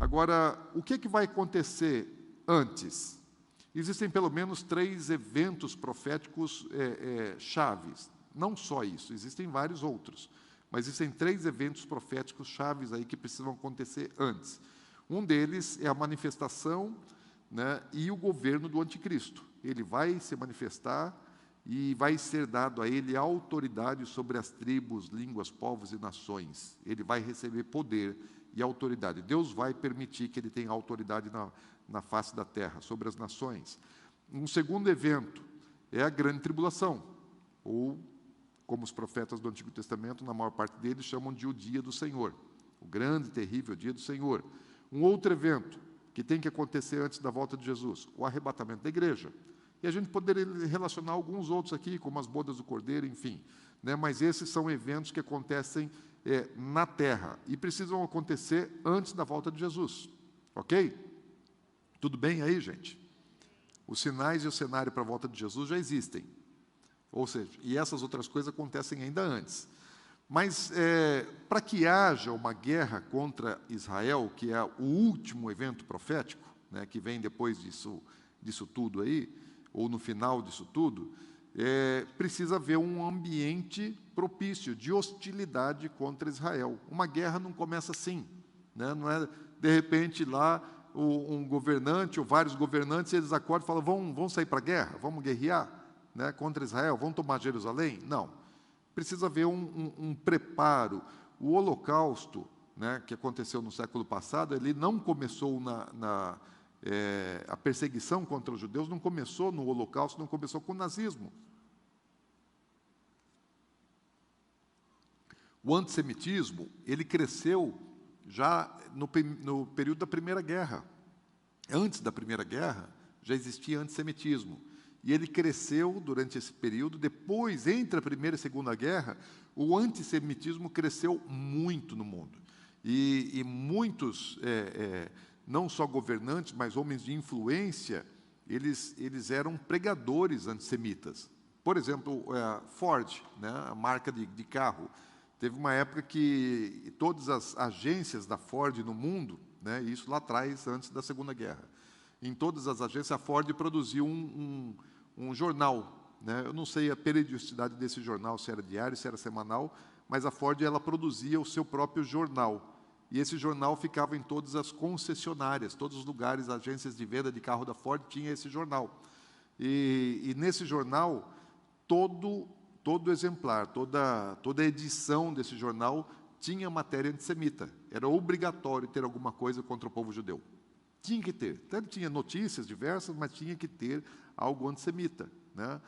Agora, o que vai acontecer antes? Existem pelo menos 3 eventos proféticos chaves. Não só isso, existem vários outros. Mas existem 3 eventos proféticos chaves aí que precisam acontecer antes. Um deles é a manifestação, né, e o governo do anticristo. Ele vai se manifestar e vai ser dado a ele autoridade sobre as tribos, línguas, povos e nações. Ele vai receber poder e autoridade. Deus vai permitir que ele tenha autoridade na face da terra, sobre as nações. Um segundo evento é a grande tribulação, ou, como os profetas do Antigo Testamento, na maior parte deles, chamam de o dia do Senhor, o grande e terrível dia do Senhor. Um outro evento que tem que acontecer antes da volta de Jesus, o arrebatamento da igreja. E a gente poderia relacionar alguns outros aqui, como as bodas do Cordeiro, enfim. Né? Mas esses são eventos que acontecem na terra e precisam acontecer antes da volta de Jesus. Ok? Tudo bem aí, gente? Os sinais e o cenário para a volta de Jesus já existem. Ou seja, e essas outras coisas acontecem ainda antes. Mas, para que haja uma guerra contra Israel, que é o último evento profético, né, que vem depois disso tudo aí, ou no final disso tudo, precisa haver um ambiente propício de hostilidade contra Israel. Uma guerra não começa assim, né? Não é, de repente, lá um governante ou vários governantes, eles acordam e falam, vamos sair para a guerra, vamos guerrear, né, contra Israel, vamos tomar Jerusalém? Não. Precisa haver um preparo. O Holocausto, né, que aconteceu no século passado, ele não começou a perseguição contra os judeus não começou no Holocausto, não começou com o nazismo. O antissemitismo, ele cresceu já no período da Primeira Guerra. Antes da Primeira Guerra, já existia antissemitismo. E ele cresceu durante esse período. Depois, entre a Primeira e a Segunda Guerra, o antissemitismo cresceu muito no mundo. E muitos, não só governantes, mas homens de influência, eles eram pregadores antissemitas. Por exemplo, Ford, né, a marca de carro, teve uma época que todas as agências da Ford no mundo, né, isso lá atrás, antes da Segunda Guerra, em todas as agências, a Ford produziu um jornal, né? Eu não sei a periodicidade desse jornal, se era diário, se era semanal, mas a Ford ela produzia o seu próprio jornal. E esse jornal ficava em todas as concessionárias, todos os lugares, agências de venda de carro da Ford tinha esse jornal. E nesse jornal, todo exemplar, toda edição desse jornal tinha matéria antissemita. Era obrigatório ter alguma coisa contra o povo judeu. Tinha que ter. Até tinha notícias diversas, mas tinha que ter algo antissemita, né?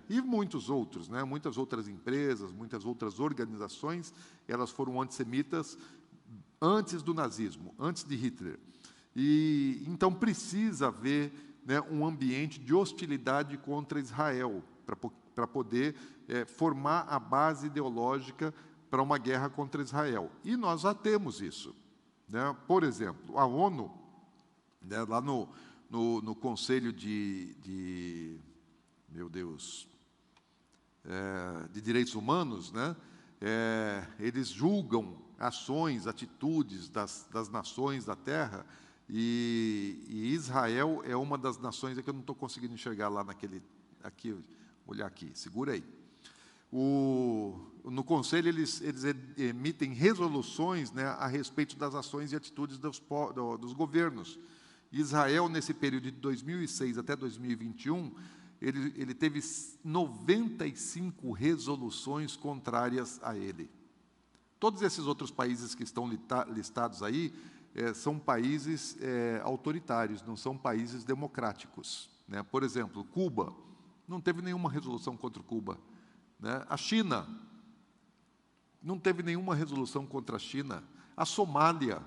E muitos outros, né? Muitas outras empresas, muitas outras organizações, elas foram antissemitas antes do nazismo, antes de Hitler. E então precisa haver, né, um ambiente de hostilidade contra Israel, para poder formar a base ideológica para uma guerra contra Israel. E nós já temos isso, né? Por exemplo, a ONU, né, lá no Conselho de Direitos Humanos, né, eles julgam ações, atitudes das nações da Terra, e Israel é uma das nações, é que eu não estou conseguindo enxergar lá olhar aqui, segura aí. No Conselho, eles emitem resoluções, né, a respeito das ações e atitudes dos governos. Israel, nesse período de 2006 até 2021, ele teve 95 resoluções contrárias a ele. Todos esses outros países que estão listados aí são países autoritários, não são países democráticos, né? Por exemplo, Cuba, não teve nenhuma resolução contra Cuba, né? A China, não teve nenhuma resolução contra a China. A Somália,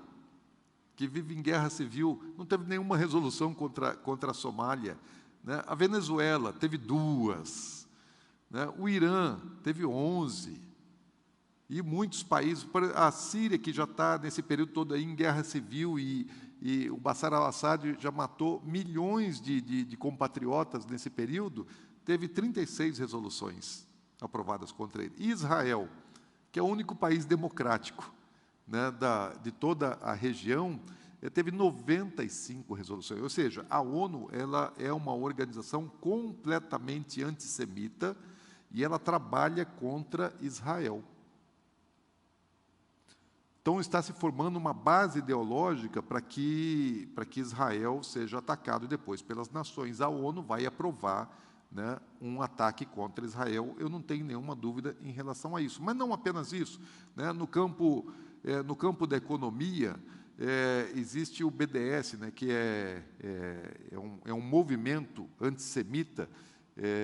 que vive em guerra civil, não teve nenhuma resolução contra a Somália, né? A Venezuela teve 2, né? O Irã teve 11, e muitos países, a Síria, que já está nesse período todo aí em guerra civil, e o Bashar al-Assad já matou milhões de compatriotas nesse período, teve 36 resoluções aprovadas contra ele. E Israel, que é o único país democrático, né, de toda a região, teve 95 resoluções. Ou seja, a ONU ela é uma organização completamente antissemita e ela trabalha contra Israel. Então, está se formando uma base ideológica para que Israel seja atacado depois pelas nações. A ONU vai aprovar, né, um ataque contra Israel, eu não tenho nenhuma dúvida em relação a isso. Mas não apenas isso, né, no campo da economia, existe o BDS, né, que é um movimento antissemita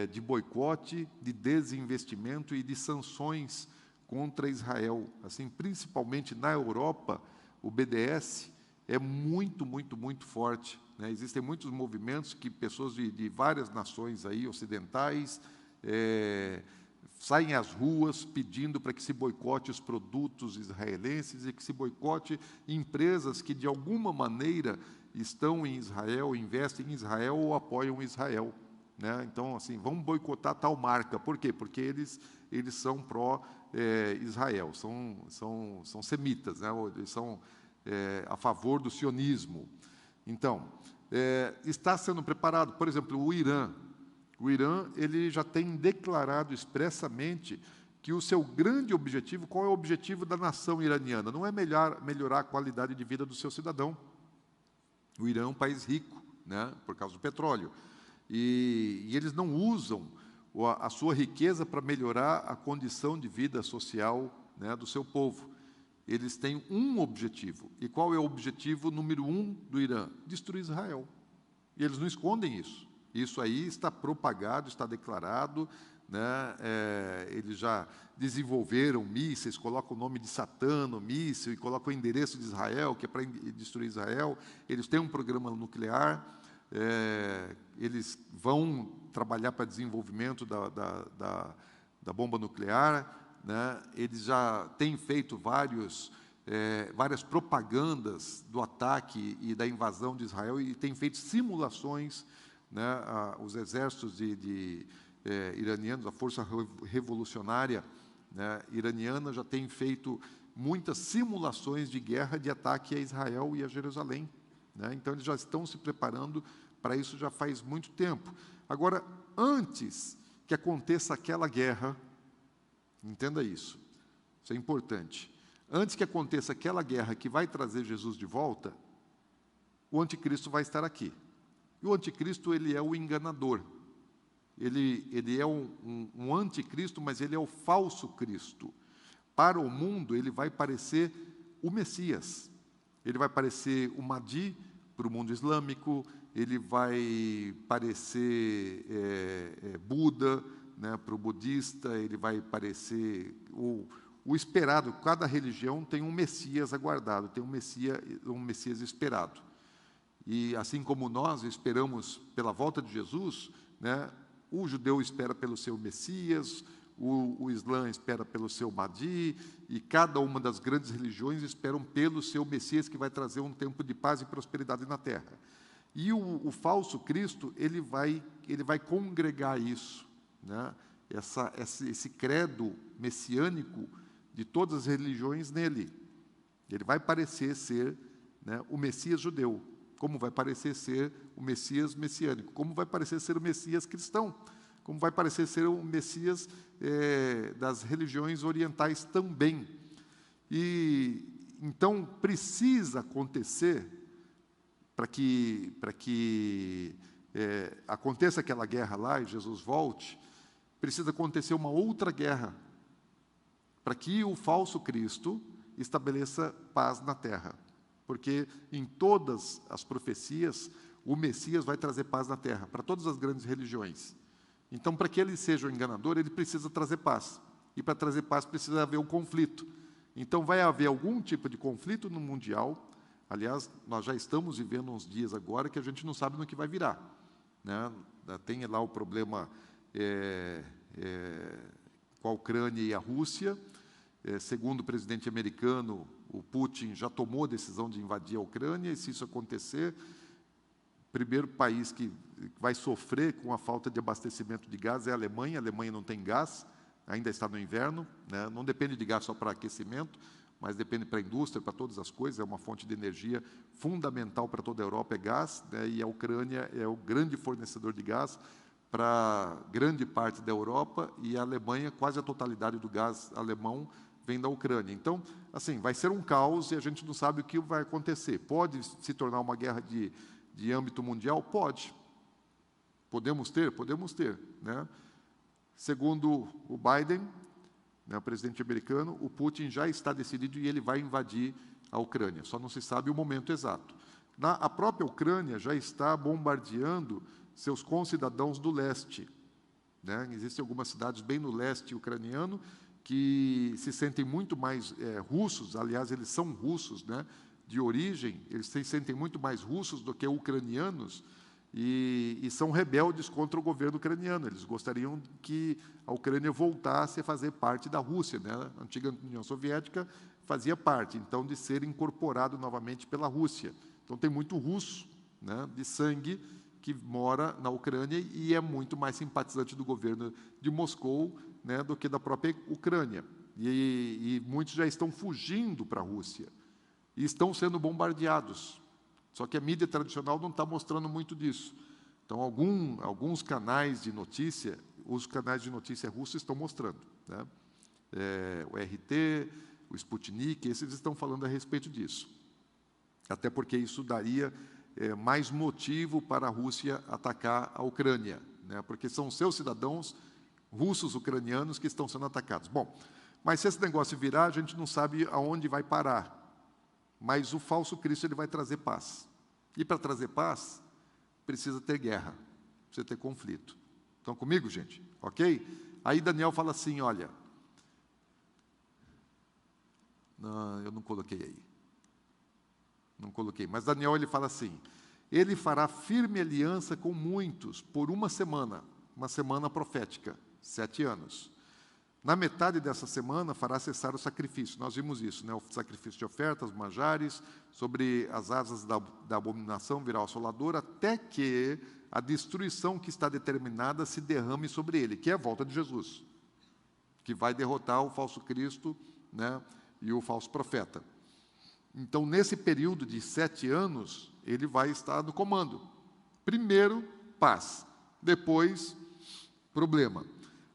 de boicote, de desinvestimento e de sanções contra Israel. Assim, principalmente na Europa, o BDS é muito, muito, muito forte, né? Existem muitos movimentos que pessoas de várias nações aí, ocidentais saem às ruas pedindo para que se boicote os produtos israelenses e que se boicote empresas que, de alguma maneira, estão em Israel, investem em Israel ou apoiam Israel, né? Então, assim, vamos boicotar tal marca. Por quê? Porque eles são pró-Israel, são semitas, né? Eles são a favor do sionismo. Então, está sendo preparado, por exemplo, o Irã. O Irã ele já tem declarado expressamente que o seu grande objetivo, qual é o objetivo da nação iraniana? Não é melhorar a qualidade de vida do seu cidadão. O Irã é um país rico, né, por causa do petróleo. E eles não usam a sua riqueza para melhorar a condição de vida social, né, do seu povo. Eles têm um objetivo. E qual é o objetivo número 1 do Irã? Destruir Israel. E eles não escondem isso. Isso aí está propagado, está declarado, né? Eles já desenvolveram mísseis, colocam o nome de Satã no míssil e colocam o endereço de Israel, que é para destruir Israel. Eles têm um programa nuclear, eles vão trabalhar para desenvolvimento da bomba nuclear, né? Eles já têm feito várias propagandas do ataque e da invasão de Israel e têm feito simulações, né? Os exércitos iranianos, a força revolucionária, né, iraniana já tem feito muitas simulações de guerra, de ataque a Israel e a Jerusalém, né? Então, eles já estão se preparando para isso já faz muito tempo. Agora, antes que aconteça aquela guerra, entenda isso é importante, antes que aconteça aquela guerra que vai trazer Jesus de volta, o anticristo vai estar aqui. E o anticristo, ele é o enganador. Ele é um anticristo, mas ele é o falso Cristo. Para o mundo, ele vai parecer o Messias. Ele vai parecer o Mahdi para o mundo islâmico, ele vai parecer Buda, né, para o budista, ele vai parecer o esperado. Cada religião tem um Messias aguardado, tem um Messias esperado. E assim como nós esperamos pela volta de Jesus, né, o judeu espera pelo seu Messias, o Islã espera pelo seu Mahdi, e cada uma das grandes religiões esperam pelo seu Messias, que vai trazer um tempo de paz e prosperidade na terra. E o falso Cristo, ele vai congregar isso, né, esse credo messiânico de todas as religiões nele. Ele vai parecer ser, né, o Messias judeu, como vai parecer ser o Messias messiânico, como vai parecer ser o Messias cristão, como vai parecer ser o Messias das religiões orientais também. E então precisa acontecer, para que aconteça aquela guerra lá e Jesus volte, precisa acontecer uma outra guerra, para que o falso Cristo estabeleça paz na terra. Porque em todas as profecias, o Messias vai trazer paz na terra, para todas as grandes religiões. Então, para que ele seja o enganador, ele precisa trazer paz. E para trazer paz precisa haver um conflito. Então, vai haver algum tipo de conflito no mundial. Aliás, nós já estamos vivendo uns dias agora que a gente não sabe no que vai virar, né? Tem lá o problema com a Ucrânia e a Rússia. Segundo o presidente americano, o Putin já tomou a decisão de invadir a Ucrânia, e se isso acontecer, o primeiro país que vai sofrer com a falta de abastecimento de gás é a Alemanha. A Alemanha não tem gás, ainda está no inverno, né? Não depende de gás só para aquecimento, mas depende para a indústria, para todas as coisas, é uma fonte de energia fundamental para toda a Europa, é gás, né, e a Ucrânia é o grande fornecedor de gás para grande parte da Europa, e a Alemanha, quase a totalidade do gás alemão vem da Ucrânia. Então, assim, vai ser um caos e a gente não sabe o que vai acontecer. Pode se tornar uma guerra de âmbito mundial? Pode. Podemos ter? Podemos ter, né? Segundo o Biden, né, o presidente americano, o Putin já está decidido e ele vai invadir a Ucrânia. Só não se sabe o momento exato. A própria Ucrânia já está bombardeando seus concidadãos do leste, né? Existem algumas cidades bem no leste ucraniano que se sentem muito mais russos, aliás, eles são russos, né, de origem, eles se sentem muito mais russos do que ucranianos, e são rebeldes contra o governo ucraniano. Eles gostariam que a Ucrânia voltasse a fazer parte da Rússia, né? A antiga União Soviética fazia parte, então, de ser incorporado novamente pela Rússia. Então, tem muito russo, né, de sangue que mora na Ucrânia e é muito mais simpatizante do governo de Moscou, né, do que da própria Ucrânia. E muitos já estão fugindo para a Rússia e estão sendo bombardeados. Só que a mídia tradicional não está mostrando muito disso. Então, alguns canais de notícia, os canais de notícia russos estão mostrando, né? O RT, o Sputnik, esses estão falando a respeito disso. Até porque isso daria mais motivo para a Rússia atacar a Ucrânia, né? Porque são seus cidadãos russos ucranianos que estão sendo atacados. Bom, mas se esse negócio virar, a gente não sabe aonde vai parar. Mas o falso Cristo ele vai trazer paz. E para trazer paz, precisa ter guerra, precisa ter conflito. Estão comigo, gente? Ok? Aí Daniel fala assim, olha... Não, eu não coloquei aí. Não coloquei. Mas Daniel ele fala assim, ele fará firme aliança com muitos por uma semana profética, 7 anos. Na metade dessa semana, fará cessar o sacrifício. Nós vimos isso, né? O sacrifício de ofertas, manjares, sobre as asas da abominação virá o assolador, até que a destruição que está determinada se derrame sobre ele, que é a volta de Jesus, que vai derrotar o falso Cristo, né, e o falso profeta. Então, nesse período de 7 anos, ele vai estar no comando. Primeiro, paz. Depois, problema.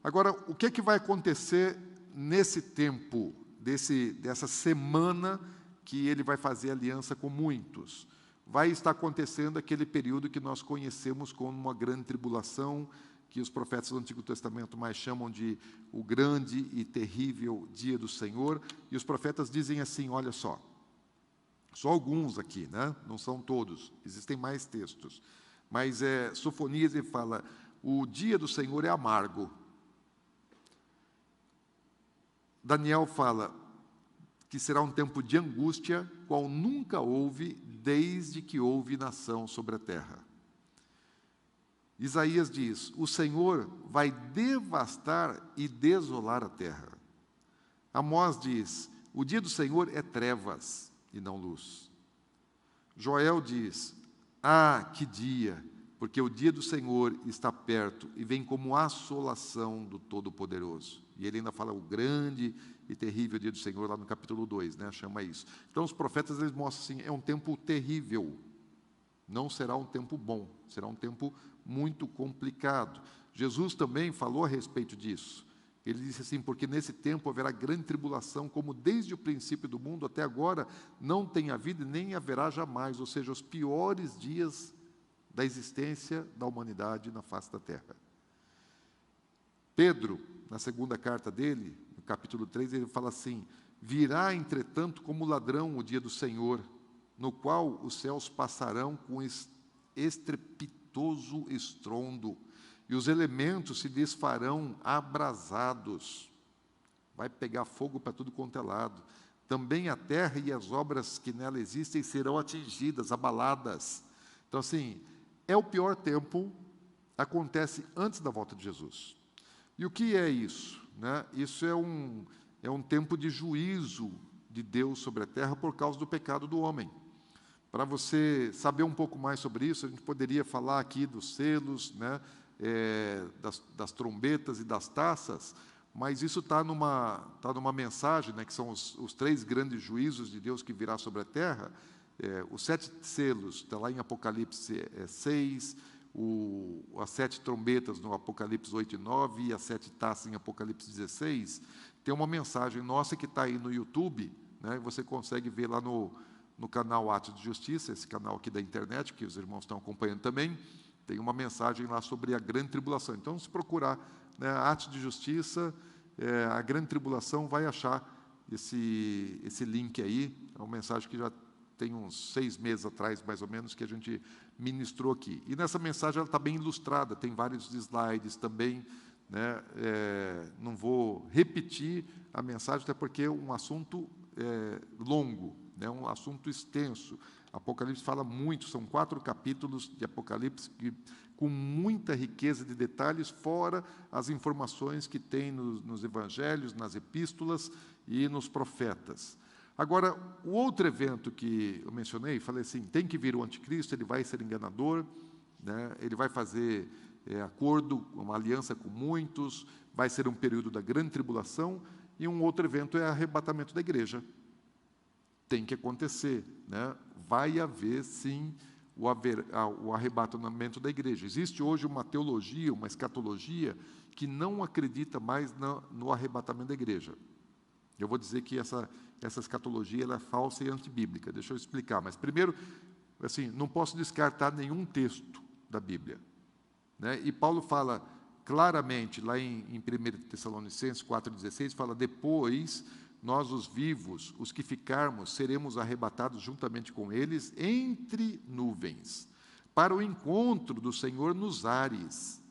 Agora, o que vai acontecer nesse tempo, dessa semana que ele vai fazer aliança com muitos? Vai estar acontecendo aquele período que nós conhecemos como uma grande tribulação, que os profetas do Antigo Testamento mais chamam de o grande e terrível dia do Senhor. E os profetas dizem assim, olha só alguns aqui, né? Não são todos, existem mais textos. Mas Sofonias ele fala, o dia do Senhor é amargo. Daniel fala que será um tempo de angústia, qual nunca houve desde que houve nação sobre a terra. Isaías diz, o Senhor vai devastar e desolar a terra. Amós diz, o dia do Senhor é trevas e não luz. Joel diz, que dia, porque o dia do Senhor está perto e vem como assolação do Todo-Poderoso. E ele ainda fala o grande e terrível dia do Senhor, lá no capítulo 2, né, chama isso. Então, os profetas eles mostram assim, é um tempo terrível, não será um tempo bom, será um tempo muito complicado. Jesus também falou a respeito disso. Ele disse assim, porque nesse tempo haverá grande tribulação, como desde o princípio do mundo até agora não tem havido e nem haverá jamais, ou seja, os piores dias da existência da humanidade na face da terra. Pedro, na segunda carta dele, no capítulo 3, ele fala assim, virá, entretanto, como ladrão o dia do Senhor, no qual os céus passarão com estrepitoso estrondo, e os elementos se desfarão abrasados. Vai pegar fogo para tudo quanto é lado. Também a terra e as obras que nela existem serão atingidas, abaladas. Então, assim, é o pior tempo, acontece antes da volta de Jesus. E o que é isso, né? Isso é um tempo de juízo de Deus sobre a terra por causa do pecado do homem. Para você saber um pouco mais sobre isso, a gente poderia falar aqui dos selos, né, das trombetas e das taças, mas isso está numa mensagem, né, que são os 3 grandes juízos de Deus que virá sobre a terra. Os 7 selos, está lá em Apocalipse 6, as 7 trombetas no Apocalipse 8 e 9, e as 7 taças em Apocalipse 16, tem uma mensagem nossa que está aí no YouTube, né, você consegue ver lá no canal Atos de Justiça, esse canal aqui da internet, que os irmãos estão acompanhando também, tem uma mensagem lá sobre a grande tribulação. Então, se procurar, né, Atos de Justiça, a grande tribulação, vai achar esse link aí. É uma mensagem que já tem uns 6 meses atrás, mais ou menos, que a gente ministrou aqui. E nessa mensagem ela está bem ilustrada, tem vários slides também, né? Não vou repetir a mensagem, até porque é um assunto longo, né? Um assunto extenso. Apocalipse fala muito, são 4 capítulos de Apocalipse, com muita riqueza de detalhes, fora as informações que tem nos evangelhos, nas epístolas e nos profetas. Agora, o outro evento que eu mencionei, falei assim, tem que vir o anticristo, ele vai ser enganador, né? Ele vai fazer acordo, uma aliança com muitos, vai ser um período da grande tribulação, e um outro evento é o arrebatamento da igreja. Tem que acontecer, né? Vai haver, sim, o arrebatamento da igreja. Existe hoje uma teologia, uma escatologia, que não acredita mais no arrebatamento da igreja. Eu vou dizer que essa escatologia ela é falsa e antibíblica. Deixa eu explicar. Mas, primeiro, assim, não posso descartar nenhum texto da Bíblia, né? E Paulo fala claramente, lá em 1 Tessalonicenses 4,16, fala, depois nós, os vivos, os que ficarmos, seremos arrebatados juntamente com eles entre nuvens, para o encontro do Senhor nos ares,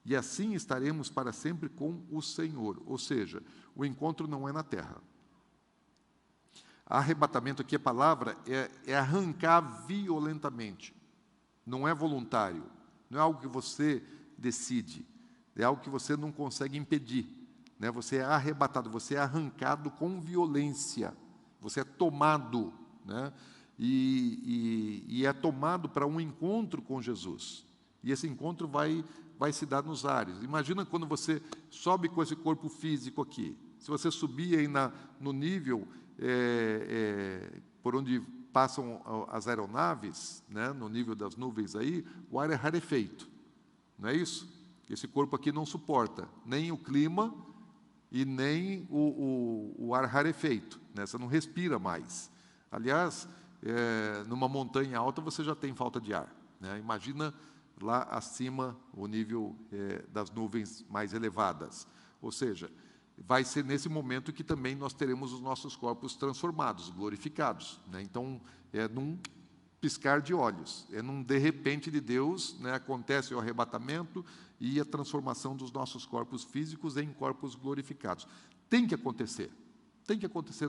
e assim estaremos para sempre com o Senhor. Ou seja, o encontro não é na terra. Arrebatamento aqui, a palavra é arrancar violentamente, não é voluntário, não é algo que você decide, é algo que você não consegue impedir, né? Você é arrebatado, você é arrancado com violência, você é tomado, né? E é tomado para um encontro com Jesus, e esse encontro vai se dar nos ares. Imagina quando você sobe com esse corpo físico aqui, se você subir aí no nível por onde passam as aeronaves, né, no nível das nuvens aí, o ar é rarefeito, não é isso? Esse corpo aqui não suporta nem o clima e nem o ar rarefeito, né? Você não respira mais. Aliás, numa montanha alta você já tem falta de ar, né? Imagina lá acima o nível das nuvens mais elevadas. Ou seja, vai ser nesse momento que também nós teremos os nossos corpos transformados, glorificados, né? Então, num piscar de olhos, num de repente de Deus, né, acontece o arrebatamento e a transformação dos nossos corpos físicos em corpos glorificados. Tem que acontecer,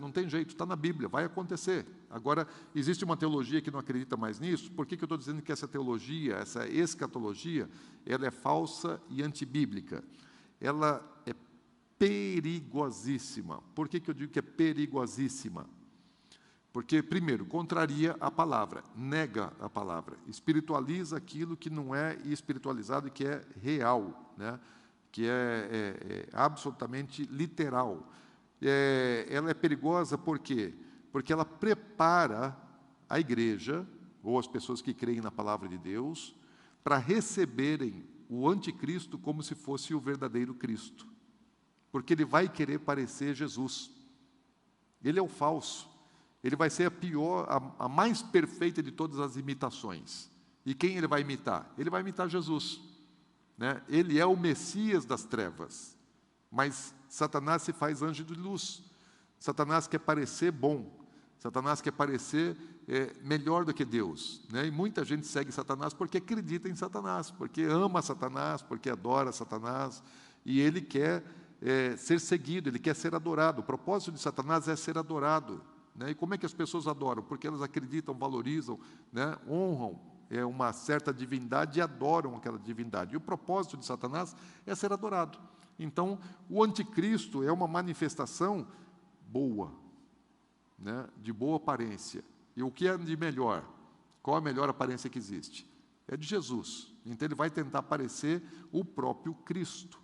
não tem jeito, está na Bíblia, vai acontecer. Agora, existe uma teologia que não acredita mais nisso. Por que eu estou dizendo que essa teologia, essa escatologia, ela é falsa e antibíblica? Ela é perigosíssima. Por que eu digo que é perigosíssima? Porque, primeiro, contraria a palavra, nega a palavra, espiritualiza aquilo que não é espiritualizado e que é real, né? Que é absolutamente literal. Ela é perigosa por quê? Porque ela prepara a igreja, ou as pessoas que creem na palavra de Deus, para receberem o anticristo como se fosse o verdadeiro Cristo. Porque ele vai querer parecer Jesus. Ele é o falso. Ele vai ser a mais perfeita de todas as imitações. E quem ele vai imitar? Ele vai imitar Jesus, né? Ele é o Messias das trevas. Mas Satanás se faz anjo de luz. Satanás quer parecer bom. Satanás quer parecer melhor do que Deus, né? E muita gente segue Satanás porque acredita em Satanás, porque ama Satanás, porque adora Satanás. E ele quer ser seguido, ele quer ser adorado. O propósito de Satanás é ser adorado, né? E como é que as pessoas adoram? Porque elas acreditam, valorizam, né? Honram uma certa divindade e adoram aquela divindade. E o propósito de Satanás é ser adorado. Então, o anticristo é uma manifestação boa, né? De boa aparência. E o que é de melhor? Qual a melhor aparência que existe? É de Jesus. Então, ele vai tentar parecer o próprio Cristo.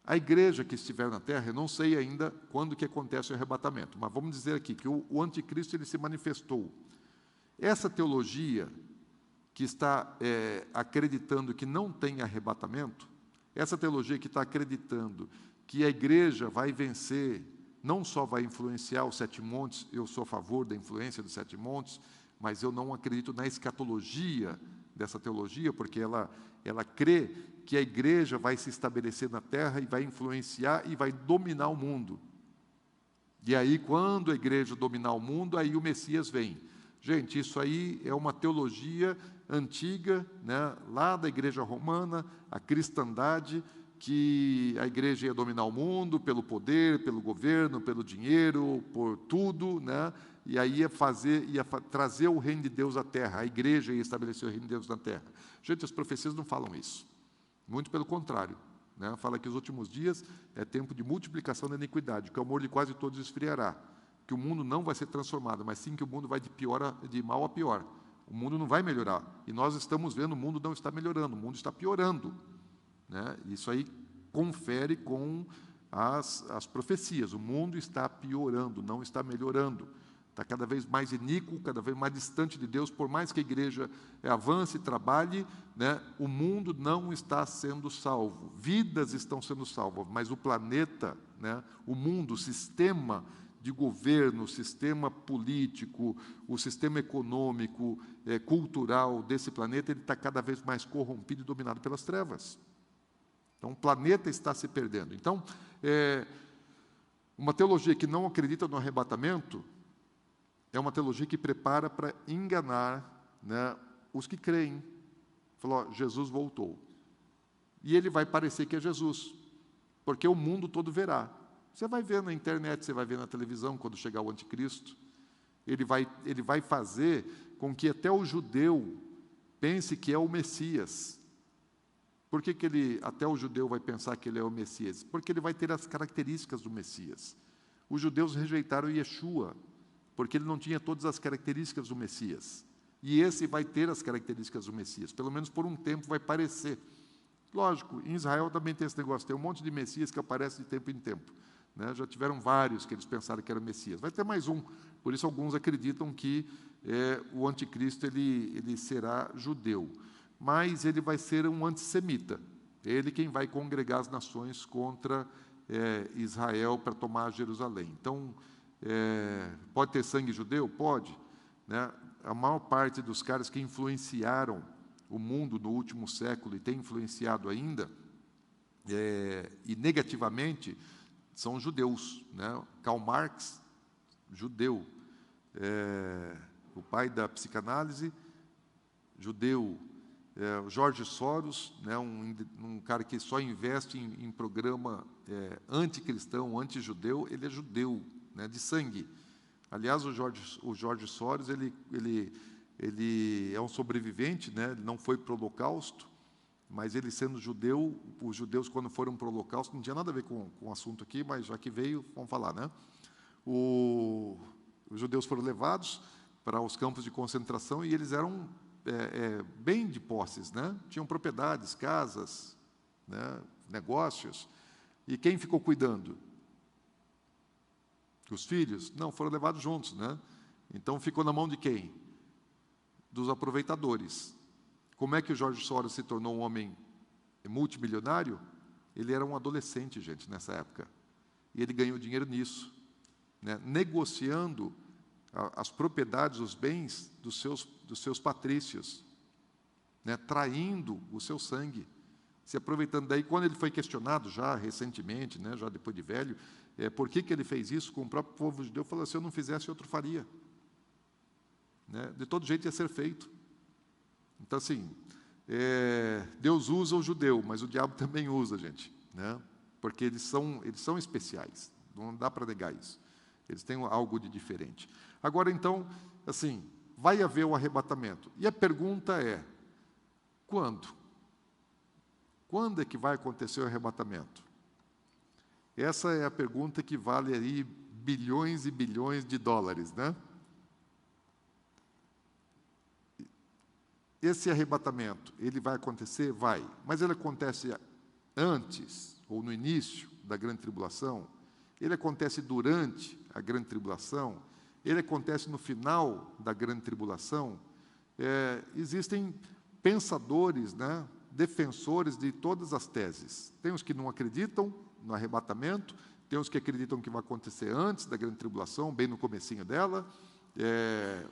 A igreja que estiver na terra, eu não sei ainda quando que acontece o arrebatamento, mas vamos dizer aqui que o anticristo ele se manifestou. Essa teologia que está acreditando que não tem arrebatamento, essa teologia que está acreditando que a igreja vai vencer, não só vai influenciar os 7 montes, eu sou a favor da influência dos 7 montes, mas eu não acredito na escatologia dessa teologia, porque ela crê que a igreja vai se estabelecer na terra e vai influenciar e vai dominar o mundo. E aí, quando a igreja dominar o mundo, aí o Messias vem. Gente, isso aí é uma teologia antiga, né, lá da igreja romana, a cristandade, que a igreja ia dominar o mundo pelo poder, pelo governo, pelo dinheiro, por tudo, né, e aí ia trazer o reino de Deus à terra, a igreja ia estabelecer o reino de Deus na terra. Gente, as profecias não falam isso, muito pelo contrário, né, fala que os últimos dias é tempo de multiplicação da iniquidade, que o amor de quase todos esfriará, que o mundo não vai ser transformado, mas sim que o mundo vai de mal a pior. O mundo não vai melhorar. E nós estamos vendo, o mundo não está melhorando, o mundo está piorando, né? Isso aí confere com as profecias. O mundo está piorando, não está melhorando. Está cada vez mais iníquo, cada vez mais distante de Deus. Por mais que a igreja avance e trabalhe, né, o mundo não está sendo salvo. Vidas estão sendo salvas, mas o planeta, né, o mundo, o sistema de governo, o sistema político, o sistema econômico, cultural desse planeta, ele está cada vez mais corrompido e dominado pelas trevas. Então, o planeta está se perdendo. Então, uma teologia que não acredita no arrebatamento é uma teologia que prepara para enganar, né, os que creem. Falou, Jesus voltou. E ele vai parecer que é Jesus, porque o mundo todo verá. Você vai ver na internet, você vai ver na televisão, quando chegar o anticristo. Ele vai fazer com que até o judeu pense que é o Messias. Por que até o judeu vai pensar que ele é o Messias? Porque ele vai ter as características do Messias. Os judeus rejeitaram Yeshua, porque ele não tinha todas as características do Messias. E esse vai ter as características do Messias. Pelo menos por um tempo vai parecer. Lógico, em Israel também tem esse negócio, tem um monte de Messias que aparece de tempo em tempo. Né? Já tiveram vários que eles pensaram que era Messias. Vai ter mais um. Por isso, alguns acreditam que o anticristo ele será judeu. Mas ele vai ser um antissemita. Ele quem vai congregar as nações contra Israel para tomar Jerusalém. Então, pode ter sangue judeu? Pode. Né? A maior parte dos caras que influenciaram o mundo no último século e tem influenciado ainda, e negativamente, são judeus, né? Karl Marx, judeu, o pai da psicanálise, judeu, George Soros, né? Um cara que só investe em programa anticristão, antijudeu, ele é judeu, né? De sangue. Aliás, o George Soros, ele é um sobrevivente, né? Ele não foi para o Holocausto, mas ele sendo judeu, os judeus quando foram para o Holocausto, não tinha nada a ver com o assunto aqui, mas já que veio, vamos falar, né? Os judeus foram levados para os campos de concentração e eles eram bem de posses, né? Tinham propriedades, casas, né? Negócios. E quem ficou cuidando? Os filhos? Não, foram levados juntos, né? Então ficou na mão de quem? Dos aproveitadores. Como é que o George Soros se tornou um homem multimilionário? Ele era um adolescente, gente, nessa época. E ele ganhou dinheiro nisso, né? Negociando as propriedades, os bens dos seus patrícios, né? Traindo o seu sangue, se aproveitando. Daí, quando ele foi questionado, já recentemente, né? Já depois de velho, por que ele fez isso com o próprio povo judeu, falou, se eu não fizesse, outro faria. Né? De todo jeito ia ser feito. Então, assim, Deus usa o judeu, mas o diabo também usa, gente, né? Porque eles são especiais, não dá para negar isso. Eles têm algo de diferente. Agora, então, assim, vai haver o arrebatamento. E a pergunta é, quando? Quando é que vai acontecer o arrebatamento? Essa é a pergunta que vale aí bilhões e bilhões de dólares, né? Esse arrebatamento, ele vai acontecer? Vai. Mas ele acontece antes ou no início da grande tribulação, ele acontece durante a grande tribulação, ele acontece no final da grande tribulação. Existem pensadores, né, defensores de todas as teses. Tem os que não acreditam no arrebatamento, tem os que acreditam que vai acontecer antes da grande tribulação, bem no comecinho dela,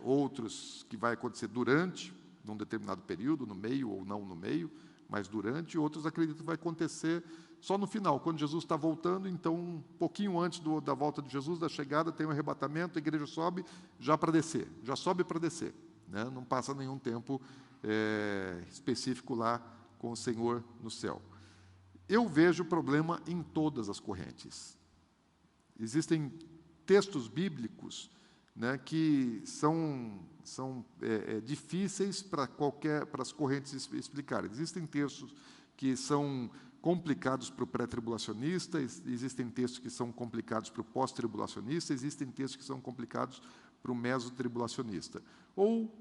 outros que vai acontecer durante, num determinado período, no meio ou não no meio, mas durante, e outros acreditam que vai acontecer só no final, quando Jesus está voltando. Então, um pouquinho antes da volta de Jesus, da chegada, tem um arrebatamento, a igreja sobe já para descer, já sobe para descer, né? Não passa nenhum tempo específico lá com o Senhor no céu. Eu vejo problema em todas as correntes. Existem textos bíblicos, né, que são difíceis para as correntes explicarem. Existem textos que são complicados para o pré-tribulacionista, existem textos que são complicados para o pós-tribulacionista, existem textos que são complicados para o mesotribulacionista. Ou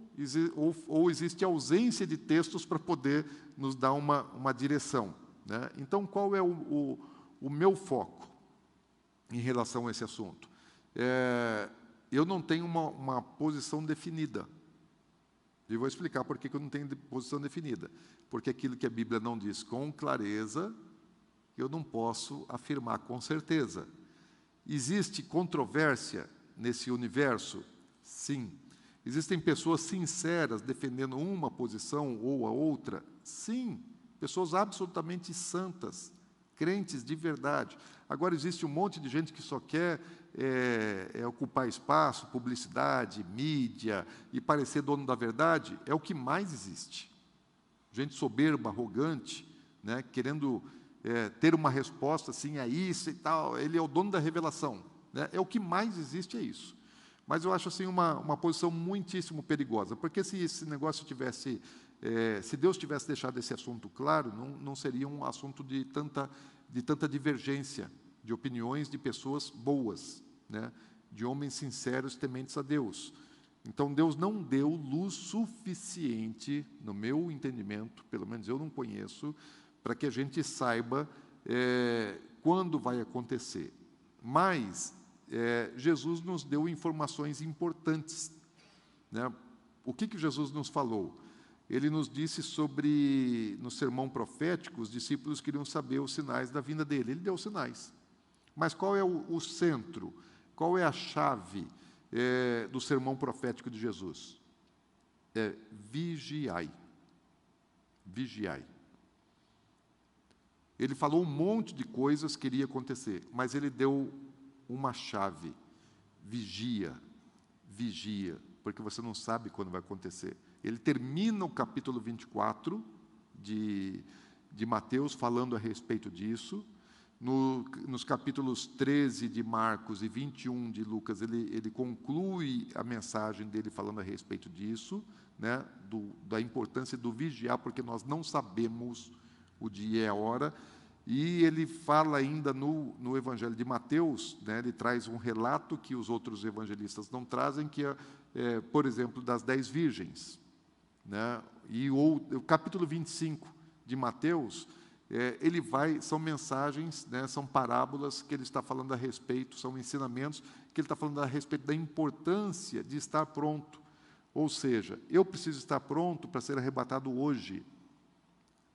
existe ausência de textos para poder nos dar uma direção, né? Então, qual é o meu foco em relação a esse assunto? Eu não tenho uma posição definida. E vou explicar por que eu não tenho posição definida. Porque aquilo que a Bíblia não diz com clareza, eu não posso afirmar com certeza. Existe controvérsia nesse universo? Sim. Existem pessoas sinceras defendendo uma posição ou a outra? Sim. Pessoas absolutamente santas, crentes de verdade. Agora, existe um monte de gente que só quer ocupar espaço, publicidade, mídia, e parecer dono da verdade. É o que mais existe. Gente soberba, arrogante, né, querendo ter uma resposta assim, é isso e tal, ele é o dono da revelação, né? É o que mais existe, é isso. Mas eu acho assim uma posição muitíssimo perigosa, porque se esse negócio tivesse, se Deus tivesse deixado esse assunto claro, não seria um assunto de tanta divergência de opiniões de pessoas boas, né, de homens sinceros, tementes a Deus. Então, Deus não deu luz suficiente, no meu entendimento, pelo menos eu não conheço, para que a gente saiba quando vai acontecer. Mas Jesus nos deu informações importantes, né? O que Jesus nos falou? Ele nos disse sobre, no sermão profético, os discípulos queriam saber os sinais da vinda dele. Ele deu sinais. Mas qual é o centro? Qual é a chave do sermão profético de Jesus? Vigiai. Vigiai. Ele falou um monte de coisas que iria acontecer, mas ele deu uma chave. Vigia, vigia, porque você não sabe quando vai acontecer. Ele termina o capítulo 24 de Mateus falando a respeito disso. Nos capítulos 13 de Marcos e 21 de Lucas, ele conclui a mensagem dele falando a respeito disso, né, da importância do vigiar, porque nós não sabemos o dia e a hora. E ele fala ainda no Evangelho de Mateus, né, ele traz um relato que os outros evangelistas não trazem, que é, por exemplo, das 10 virgens, né, e o capítulo 25 de Mateus, são mensagens, né, são parábolas que ele está falando a respeito, são ensinamentos que ele está falando a respeito da importância de estar pronto. Ou seja, eu preciso estar pronto para ser arrebatado hoje,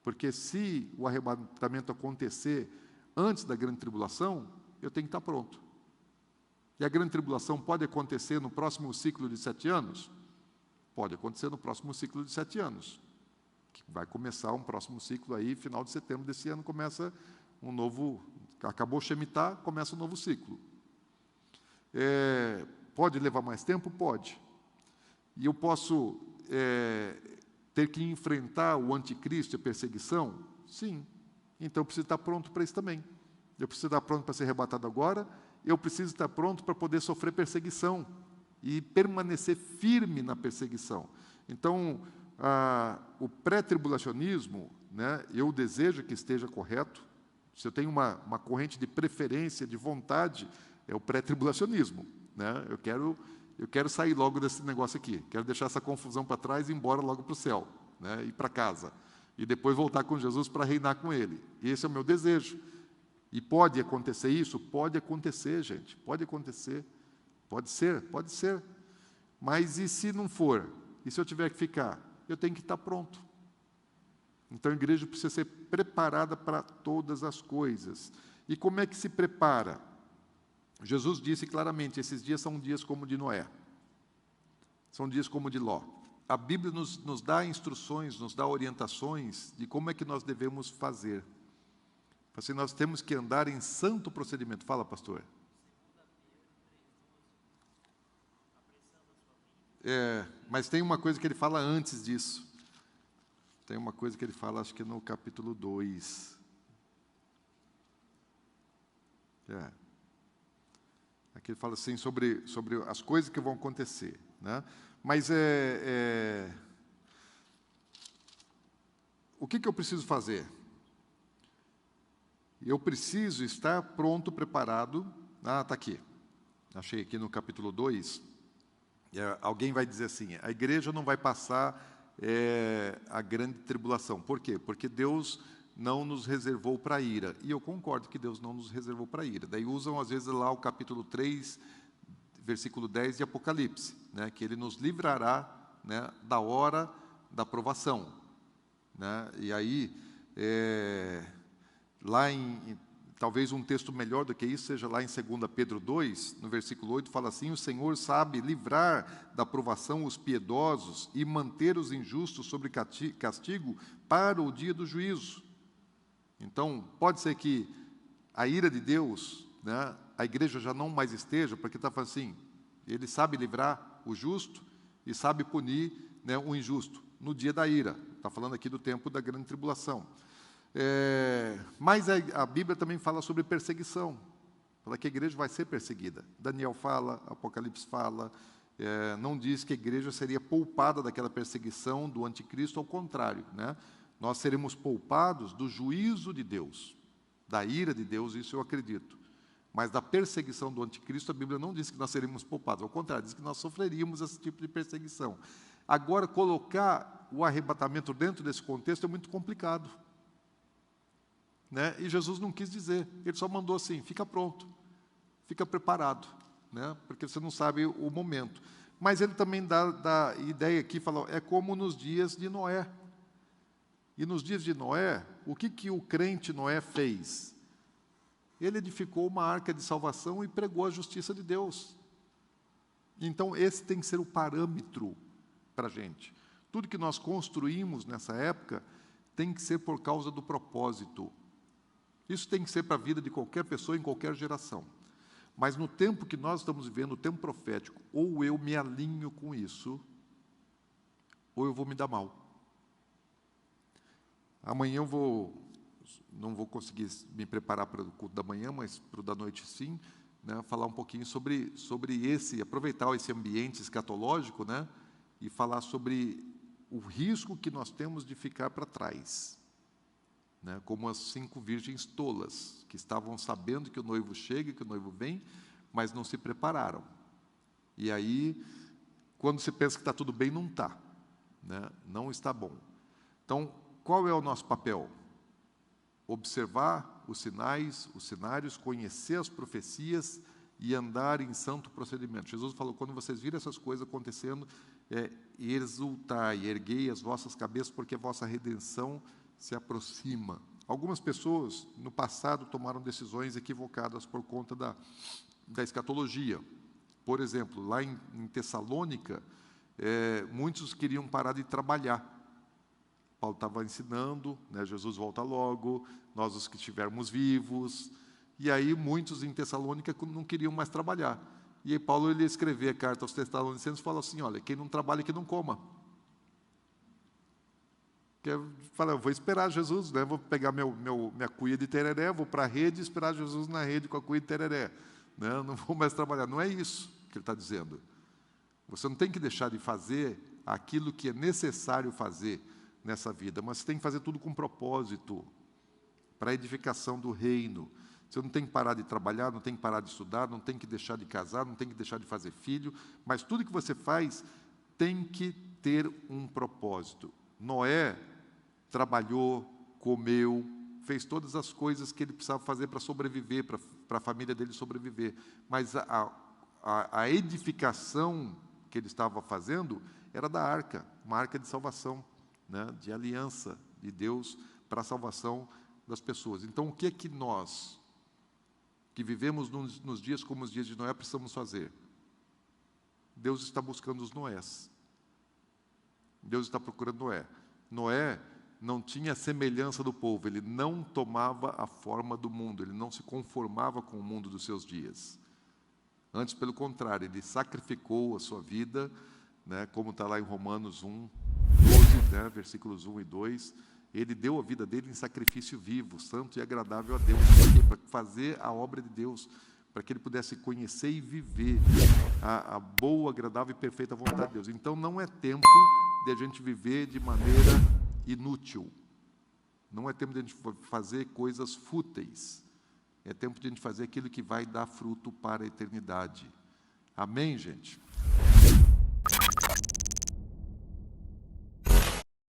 porque se o arrebatamento acontecer antes da grande tribulação, eu tenho que estar pronto. E a grande tribulação pode acontecer no próximo ciclo de 7 anos? Pode acontecer no próximo ciclo de 7 anos. Que vai começar um próximo ciclo aí, final de setembro desse ano, começa um novo... Acabou o Shemitah, começa um novo ciclo. Pode levar mais tempo? Pode. E eu posso ter que enfrentar o anticristo e a perseguição? Sim. Então, eu preciso estar pronto para isso também. Eu preciso estar pronto para ser arrebatado agora, eu preciso estar pronto para poder sofrer perseguição e permanecer firme na perseguição. Então, o pré-tribulacionismo, né, eu desejo que esteja correto. Se eu tenho uma corrente de preferência, de vontade, é o pré-tribulacionismo, né? Eu quero sair logo desse negócio aqui, quero deixar essa confusão para trás e ir embora logo para o céu, né, ir para casa, e depois voltar com Jesus para reinar com Ele. E esse é o meu desejo. E pode acontecer isso? Pode acontecer, gente, pode acontecer. Pode ser, pode ser. Mas e se não for? E se eu tiver que ficar? Eu tenho que estar pronto. Então a igreja precisa ser preparada para todas as coisas. E como é que se prepara? Jesus disse claramente, esses dias são dias como o de Noé. São dias como o de Ló. A Bíblia nos dá instruções, nos dá orientações de como é que nós devemos fazer. Assim, nós temos que andar em santo procedimento. Fala, pastor. Mas tem uma coisa que ele fala antes disso. Tem uma coisa que ele fala, acho que no capítulo 2. Aqui ele fala assim sobre as coisas que vão acontecer, né? Mas o que eu preciso fazer? Eu preciso estar pronto, preparado. Está aqui. Achei aqui no capítulo 2. Alguém vai dizer assim, a igreja não vai passar a grande tribulação. Por quê? Porque Deus não nos reservou para a ira. E eu concordo que Deus não nos reservou para a ira. Daí usam, às vezes, lá o capítulo 3, versículo 10 de Apocalipse, né, que Ele nos livrará, né, da hora da provação. Né? E aí, lá talvez um texto melhor do que isso seja lá em 2 Pedro 2, no versículo 8, fala assim, o Senhor sabe livrar da provação os piedosos e manter os injustos sobre castigo para o dia do juízo. Então, pode ser que a ira de Deus, né, a igreja já não mais esteja, porque está falando assim, Ele sabe livrar o justo e sabe punir, né, o injusto no dia da ira. Está falando aqui do tempo da grande tribulação. Mas a Bíblia também fala sobre perseguição, fala que a igreja vai ser perseguida. Daniel fala, Apocalipse fala, não diz que a igreja seria poupada daquela perseguição do anticristo, ao contrário, né? Nós seremos poupados do juízo de Deus, da ira de Deus, isso eu acredito. Mas da perseguição do anticristo, a Bíblia não diz que nós seremos poupados, ao contrário, diz que nós sofreríamos esse tipo de perseguição. Agora, colocar o arrebatamento dentro desse contexto é muito complicado. Né? E Jesus não quis dizer, Ele só mandou assim, fica pronto, fica preparado, né? Porque você não sabe o momento. Mas Ele também dá ideia aqui, fala, é como nos dias de Noé. E nos dias de Noé, o que o crente Noé fez? Ele edificou uma arca de salvação e pregou a justiça de Deus. Então, esse tem que ser o parâmetro para a gente. Tudo que nós construímos nessa época tem que ser por causa do propósito. Isso tem que ser para a vida de qualquer pessoa, em qualquer geração. Mas no tempo que nós estamos vivendo, o tempo profético, ou eu me alinho com isso, ou eu vou me dar mal. Amanhã não vou conseguir me preparar para o culto da manhã, mas para o da noite sim, né, falar um pouquinho sobre aproveitar esse ambiente escatológico, né, e falar sobre o risco que nós temos de ficar para trás. Né, como as 5 virgens tolas, que estavam sabendo que o noivo chega, que o noivo vem, mas não se prepararam. E aí, quando se pensa que está tudo bem, não está. Né, não está bom. Então, qual é o nosso papel? Observar os sinais, os cenários, conhecer as profecias e andar em santo procedimento. Jesus falou, quando vocês virem essas coisas acontecendo, exultai, erguei as vossas cabeças, porque a vossa redenção se aproxima. Algumas pessoas, no passado, tomaram decisões equivocadas por conta da escatologia. Por exemplo, lá em Tessalônica, muitos queriam parar de trabalhar. Paulo estava ensinando, né, Jesus volta logo, nós os que estivermos vivos. E aí muitos em Tessalônica não queriam mais trabalhar. E aí Paulo ele escreveu a carta aos Tessalonicenses e falou assim, olha, quem não trabalha, que não coma. Eu vou esperar Jesus, né? Vou pegar minha cuia de tereré, vou para a rede e esperar Jesus na rede com a cuia de tereré. Né? Não vou mais trabalhar. Não é isso que ele está dizendo. Você não tem que deixar de fazer aquilo que é necessário fazer nessa vida, mas você tem que fazer tudo com propósito, para a edificação do reino. Você não tem que parar de trabalhar, não tem que parar de estudar, não tem que deixar de casar, não tem que deixar de fazer filho, mas tudo que você faz tem que ter um propósito. Noé trabalhou, comeu, fez todas as coisas que ele precisava fazer para sobreviver, para a família dele sobreviver. Mas a edificação que ele estava fazendo era da arca, uma arca de salvação, né, de aliança de Deus para a salvação das pessoas. Então, o que é que nós, que vivemos nos dias como os dias de Noé, precisamos fazer? Deus está buscando os Noés. Deus está procurando Noé. Noé não tinha a semelhança do povo, ele não tomava a forma do mundo, ele não se conformava com o mundo dos seus dias. Antes, pelo contrário, ele sacrificou a sua vida, né, como está lá em Romanos 1, 12, né, versículos 1 e 2, ele deu a vida dele em sacrifício vivo, santo e agradável a Deus, para fazer a obra de Deus, para que ele pudesse conhecer e viver a boa, agradável e perfeita vontade de Deus. Então, não é tempo de a gente viver de maneira inútil. Não é tempo de a gente fazer coisas fúteis. É tempo de a gente fazer aquilo que vai dar fruto para a eternidade. Amém, gente?